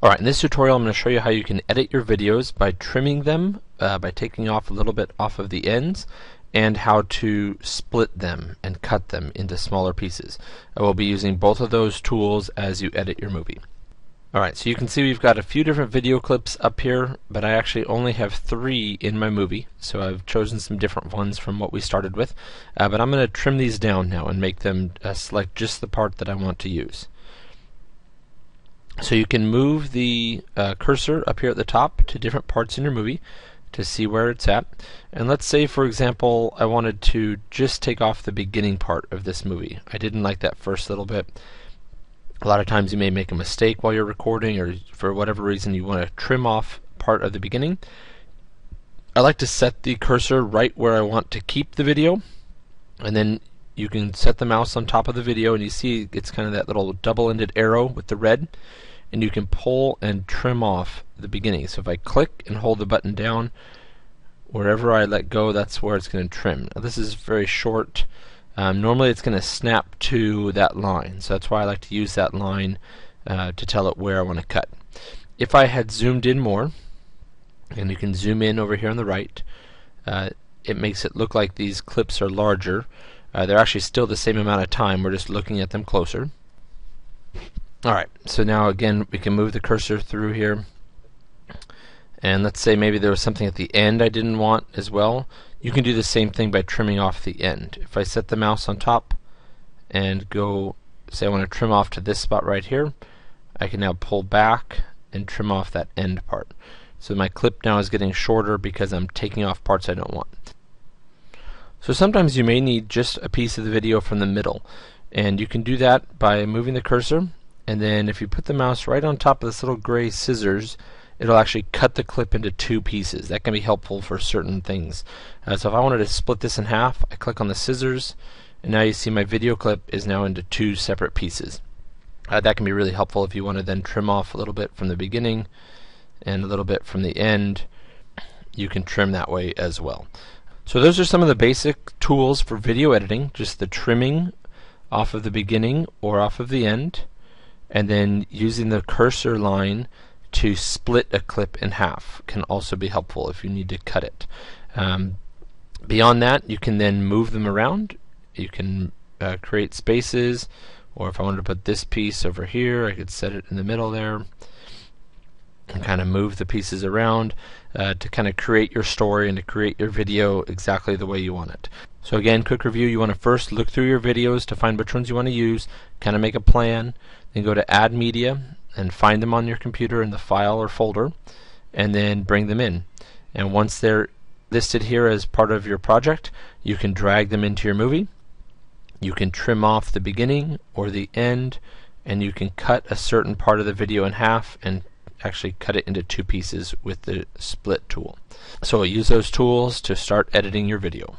Alright, in this tutorial I'm going to show you how you can edit your videos by trimming them, by taking off a little bit off of the ends, and how to split them and cut them into smaller pieces. I will be using both of those tools as you edit your movie. Alright, so you can see we've got a few different video clips up here, but I actually only have 3 in my movie, so I've chosen some different ones from what we started with. But I'm going to trim these down now and make them select just the part that I want to use. So you can move the cursor up here at the top to different parts in your movie to see where it's at. And let's say, for example, I wanted to just take off the beginning part of this movie. I didn't like that first little bit. A lot of times you may make a mistake while you're recording, or for whatever reason you want to trim off part of the beginning. I like to set the cursor right where I want to keep the video, and then you can set the mouse on top of the video and you see it's kind of that little double-ended arrow with the red, and you can pull and trim off the beginning. So if I click and hold the button down, wherever I let go, that's where it's going to trim. Now this is very short. Normally it's going to snap to that line, so that's why I like to use that line to tell it where I want to cut. If I had zoomed in more, and you can zoom in over here on the right, it makes it look like these clips are larger. They're actually still the same amount of time, we're just looking at them closer. Alright, so now again we can move the cursor through here, and let's say maybe there was something at the end I didn't want as well. You can do the same thing by trimming off the end. If I set the mouse on top and go, say I want to trim off to this spot right here, I can now pull back and trim off that end part. So my clip now is getting shorter because I'm taking off parts I don't want. So sometimes you may need just a piece of the video from the middle, and you can do that by moving the cursor, and then if you put the mouse right on top of this little gray scissors, it'll actually cut the clip into 2 pieces. That can be helpful for certain things. So if I wanted to split this in half, I click on the scissors, and now you see my video clip is now into 2 separate pieces. That can be really helpful if you want to then trim off a little bit from the beginning and a little bit from the end. You can trim that way as well. So those are some of the basic tools for video editing, just the trimming off of the beginning or off of the end, and then using the cursor line to split a clip in half can also be helpful if you need to cut it. Beyond that, you can then move them around. You can create spaces, or if I wanted to put this piece over here, I could set it in the middle there and kind of move the pieces around to kind of create your story and to create your video exactly the way you want it. So again, quick review, you want to first look through your videos to find which ones you want to use, kind of make a plan, then go to Add Media and find them on your computer in the file or folder, and then bring them in. And once they're listed here as part of your project, you can drag them into your movie. You can trim off the beginning or the end, and you can cut a certain part of the video in half and actually cut it into 2 pieces with the split tool. So use those tools to start editing your video.